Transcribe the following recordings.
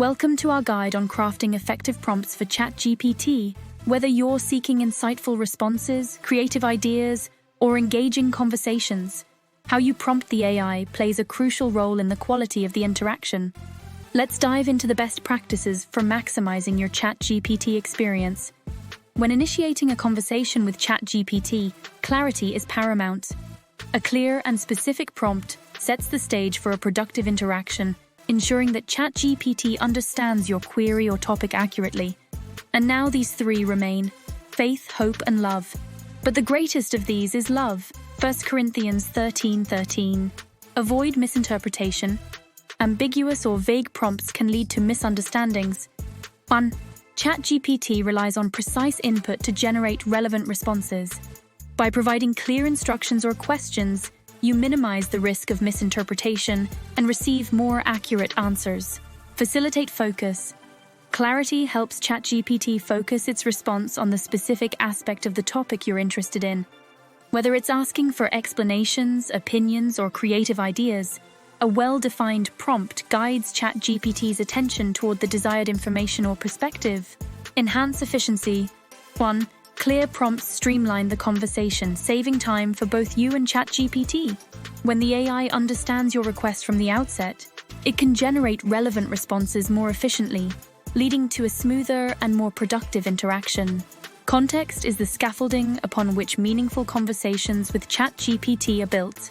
Welcome to our guide on crafting effective prompts for Chat GPT. Whether you're seeking insightful responses, creative ideas, or engaging conversations, how you prompt the AI plays a crucial role in the quality of the interaction. Let's dive into the best practices for maximizing your Chat GPT experience. When initiating a conversation with Chat GPT, clarity is paramount. A clear and specific prompt sets the stage for a productive interaction, ensuring that Chat GPT understands your query or topic accurately. And now these three remain: faith, hope, and love. But the greatest of these is love. 1 Corinthians 13:13. Avoid misinterpretation. Ambiguous or vague prompts can lead to misunderstandings. 1. ChatGPT relies on precise input to generate relevant responses. By providing clear instructions or questions, you minimize the risk of misinterpretation and receive more accurate answers. Facilitate focus. Clarity helps ChatGPT focus its response on the specific aspect of the topic you're interested in. Whether it's asking for explanations, opinions, or creative ideas, a well-defined prompt guides ChatGPT's attention toward the desired information or perspective. Enhance efficiency. 1. Clear prompts streamline the conversation, saving time for both you and ChatGPT. When the AI understands your request from the outset, it can generate relevant responses more efficiently, leading to a smoother and more productive interaction. Context is the scaffolding upon which meaningful conversations with ChatGPT are built.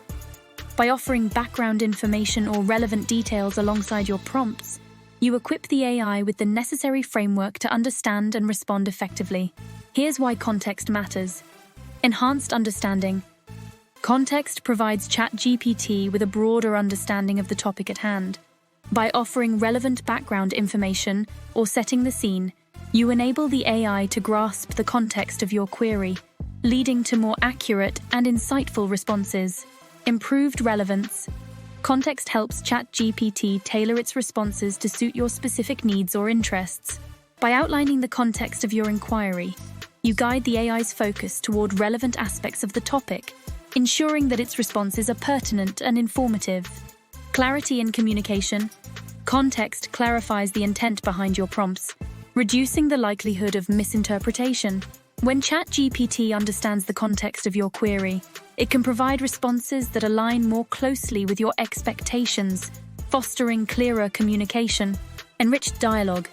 By offering background information or relevant details alongside your prompts, you equip the AI with the necessary framework to understand and respond effectively. Here's why context matters. Enhanced understanding. Context provides ChatGPT with a broader understanding of the topic at hand. By offering relevant background information or setting the scene, you enable the AI to grasp the context of your query, leading to more accurate and insightful responses. Improved relevance. Context helps ChatGPT tailor its responses to suit your specific needs or interests. By outlining the context of your inquiry, you guide the AI's focus toward relevant aspects of the topic, ensuring that its responses are pertinent and informative. Clarity in communication. Context clarifies the intent behind your prompts, reducing the likelihood of misinterpretation. When ChatGPT understands the context of your query, it can provide responses that align more closely with your expectations, fostering clearer communication. Enriched dialogue.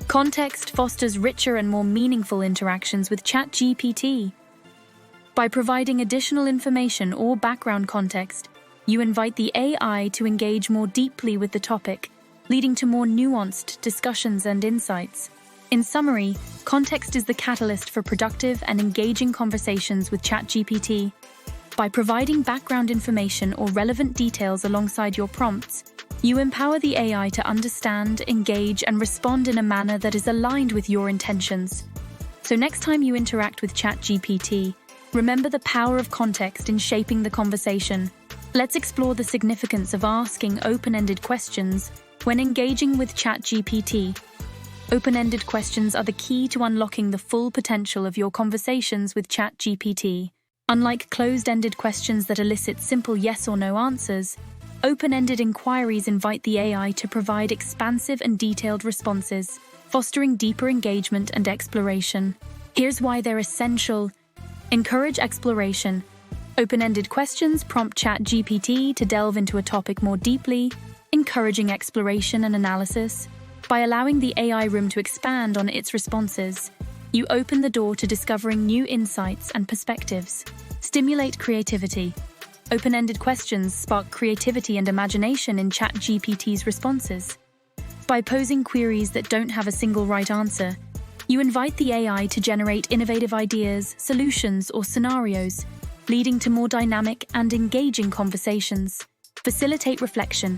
Context fosters richer and more meaningful interactions with ChatGPT. By providing additional information or background context, you invite the AI to engage more deeply with the topic, leading to more nuanced discussions and insights. In summary, context is the catalyst for productive and engaging conversations with ChatGPT. By providing background information or relevant details alongside your prompts, you empower the AI to understand, engage, and respond in a manner that is aligned with your intentions. So next time you interact with ChatGPT, remember the power of context in shaping the conversation. Let's explore the significance of asking open-ended questions when engaging with ChatGPT. Open-ended questions are the key to unlocking the full potential of your conversations with ChatGPT. Unlike closed-ended questions that elicit simple yes or no answers, open-ended inquiries invite the AI to provide expansive and detailed responses, fostering deeper engagement and exploration. Here's why they're essential. Encourage exploration. Open-ended questions prompt ChatGPT to delve into a topic more deeply, encouraging exploration and analysis. By allowing the AI room to expand on its responses, you open the door to discovering new insights and perspectives. Stimulate creativity. Open-ended questions spark creativity and imagination in ChatGPT's responses. By posing queries that don't have a single right answer, you invite the AI to generate innovative ideas, solutions, or scenarios, leading to more dynamic and engaging conversations. Facilitate reflection.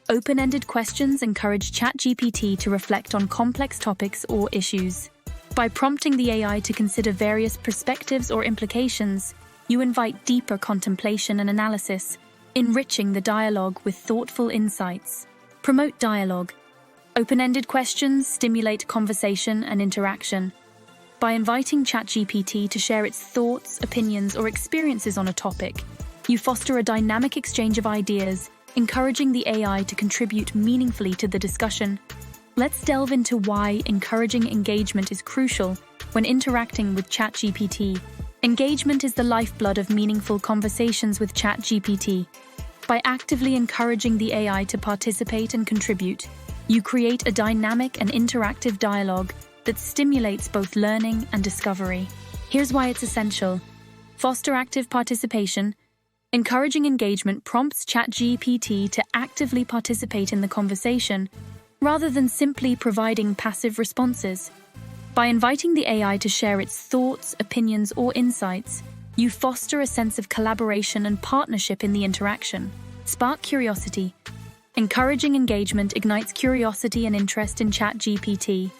Open-ended questions encourage ChatGPT to reflect on complex topics or issues. By prompting the AI to consider various perspectives or implications, you invite deeper contemplation and analysis, enriching the dialogue with thoughtful insights. Promote dialogue. Open-ended questions stimulate conversation and interaction. By inviting ChatGPT to share its thoughts, opinions, or experiences on a topic, you foster a dynamic exchange of ideas, encouraging the AI to contribute meaningfully to the discussion. Let's delve into why encouraging engagement is crucial when interacting with ChatGPT. Engagement is the lifeblood of meaningful conversations with ChatGPT. By actively encouraging the AI to participate and contribute, you create a dynamic and interactive dialogue that stimulates both learning and discovery. Here's why it's essential. Foster active participation. Encouraging engagement prompts ChatGPT to actively participate in the conversation, rather than simply providing passive responses. By inviting the AI to share its thoughts, opinions, or insights, you foster a sense of collaboration and partnership in the interaction. Spark curiosity. Encouraging engagement ignites curiosity and interest in ChatGPT.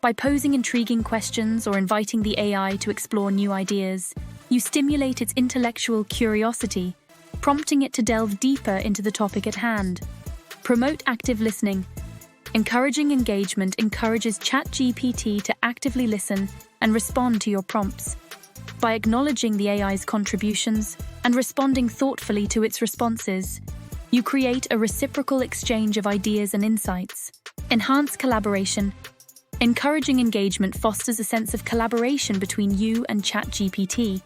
By posing intriguing questions or inviting the AI to explore new ideas, you stimulate its intellectual curiosity, prompting it to delve deeper into the topic at hand. Promote active listening. Encouraging engagement encourages ChatGPT to actively listen and respond to your prompts. By acknowledging the AI's contributions and responding thoughtfully to its responses, you create a reciprocal exchange of ideas and insights. Enhance collaboration. Encouraging engagement fosters a sense of collaboration between you and ChatGPT.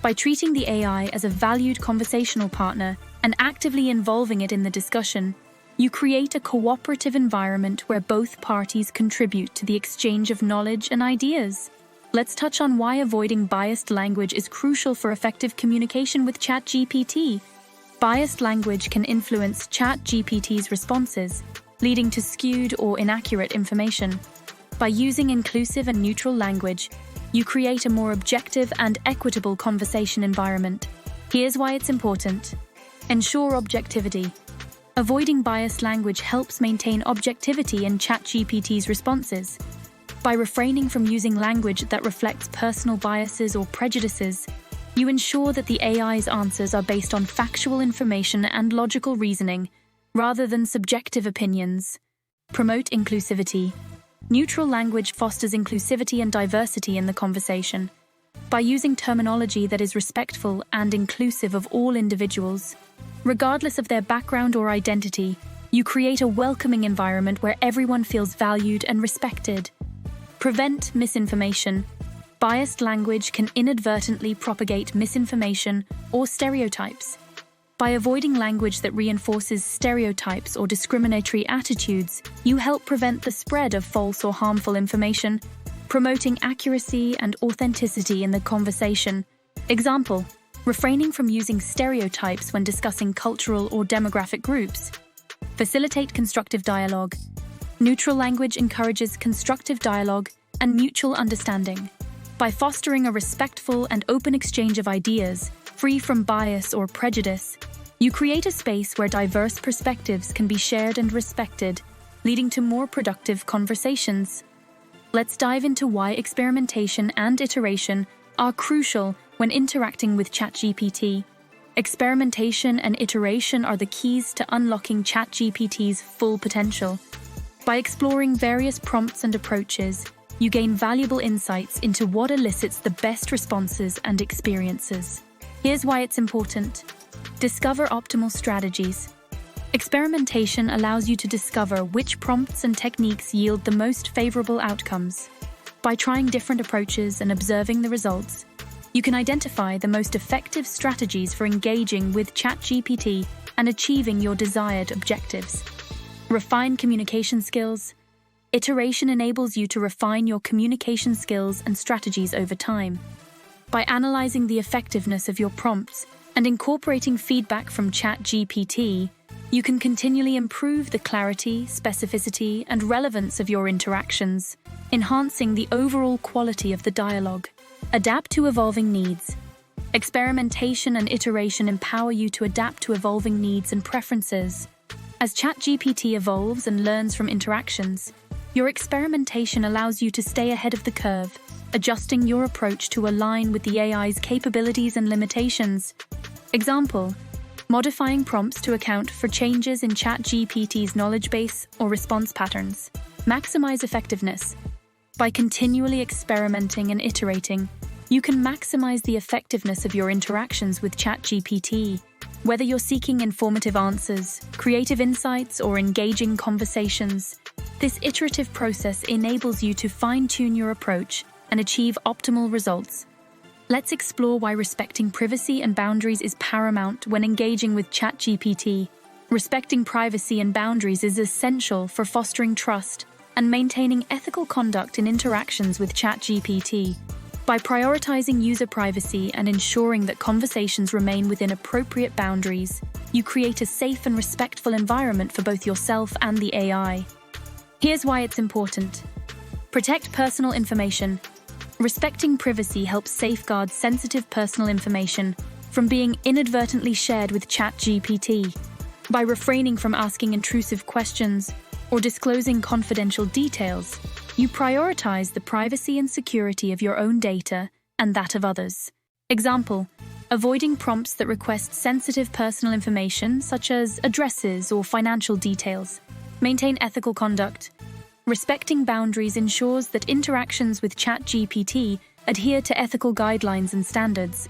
By treating the AI as a valued conversational partner and actively involving it in the discussion, you create a cooperative environment where both parties contribute to the exchange of knowledge and ideas. Let's touch on why avoiding biased language is crucial for effective communication with ChatGPT. Biased language can influence ChatGPT's responses, leading to skewed or inaccurate information. By using inclusive and neutral language, you create a more objective and equitable conversation environment. Here's why it's important. Ensure objectivity. Avoiding biased language helps maintain objectivity in ChatGPT's responses. By refraining from using language that reflects personal biases or prejudices, you ensure that the AI's answers are based on factual information and logical reasoning, rather than subjective opinions. Promote inclusivity. Neutral language fosters inclusivity and diversity in the conversation. By using terminology that is respectful and inclusive of all individuals, regardless of their background or identity, you create a welcoming environment where everyone feels valued and respected. Prevent misinformation. Biased language can inadvertently propagate misinformation or stereotypes. By avoiding language that reinforces stereotypes or discriminatory attitudes, you help prevent the spread of false or harmful information, promoting accuracy and authenticity in the conversation. Example: refraining from using stereotypes when discussing cultural or demographic groups. Facilitate constructive dialogue. Neutral language encourages constructive dialogue and mutual understanding. By fostering a respectful and open exchange of ideas, free from bias or prejudice, you create a space where diverse perspectives can be shared and respected, leading to more productive conversations. Let's dive into why experimentation and iteration are crucial when interacting with ChatGPT. Experimentation and iteration are the keys to unlocking ChatGPT's full potential. By exploring various prompts and approaches, you gain valuable insights into what elicits the best responses and experiences. Here's why it's important. Discover optimal strategies. Experimentation allows you to discover which prompts and techniques yield the most favorable outcomes. By trying different approaches and observing the results, you can identify the most effective strategies for engaging with ChatGPT and achieving your desired objectives. Refine communication skills. Iteration enables you to refine your communication skills and strategies over time. By analyzing the effectiveness of your prompts and incorporating feedback from ChatGPT, you can continually improve the clarity, specificity, and relevance of your interactions, enhancing the overall quality of the dialogue. Adapt to evolving needs. Experimentation and iteration empower you to adapt to evolving needs and preferences. As ChatGPT evolves and learns from interactions, your experimentation allows you to stay ahead of the curve, adjusting your approach to align with the AI's capabilities and limitations. Example: modifying prompts to account for changes in ChatGPT's knowledge base or response patterns. Maximize effectiveness. By continually experimenting and iterating, you can maximize the effectiveness of your interactions with ChatGPT. Whether you're seeking informative answers, creative insights, or engaging conversations, This iterative process enables you to fine-tune your approach and achieve optimal results. Let's explore why respecting privacy and boundaries is paramount when engaging with ChatGPT. Respecting privacy and boundaries is essential for fostering trust and maintaining ethical conduct in interactions with ChatGPT. By prioritizing user privacy and ensuring that conversations remain within appropriate boundaries, you create a safe and respectful environment for both yourself and the AI. Here's why it's important. Protect personal information. Respecting privacy helps safeguard sensitive personal information from being inadvertently shared with ChatGPT. By refraining from asking intrusive questions or disclosing confidential details, you prioritize the privacy and security of your own data and that of others. Example, avoiding prompts that request sensitive personal information such as addresses or financial details. Maintain ethical conduct. Respecting boundaries ensures that interactions with ChatGPT adhere to ethical guidelines and standards.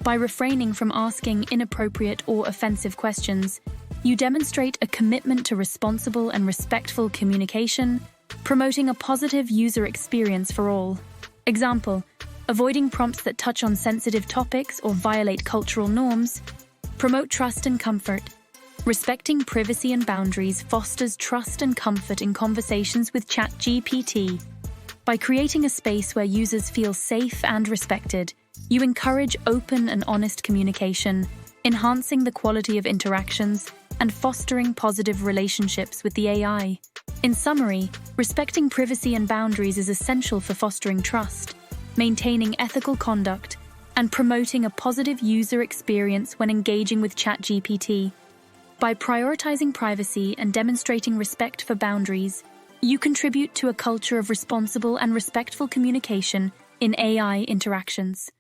By refraining from asking inappropriate or offensive questions, you demonstrate a commitment to responsible and respectful communication, promoting a positive user experience for all. Example, avoiding prompts that touch on sensitive topics or violate cultural norms. Promote trust and comfort. Respecting privacy and boundaries fosters trust and comfort in conversations with ChatGPT. By creating a space where users feel safe and respected, you encourage open and honest communication, enhancing the quality of interactions and fostering positive relationships with the AI. In summary, respecting privacy and boundaries is essential for fostering trust, maintaining ethical conduct, and promoting a positive user experience when engaging with ChatGPT. By prioritizing privacy and demonstrating respect for boundaries, you contribute to a culture of responsible and respectful communication in AI interactions.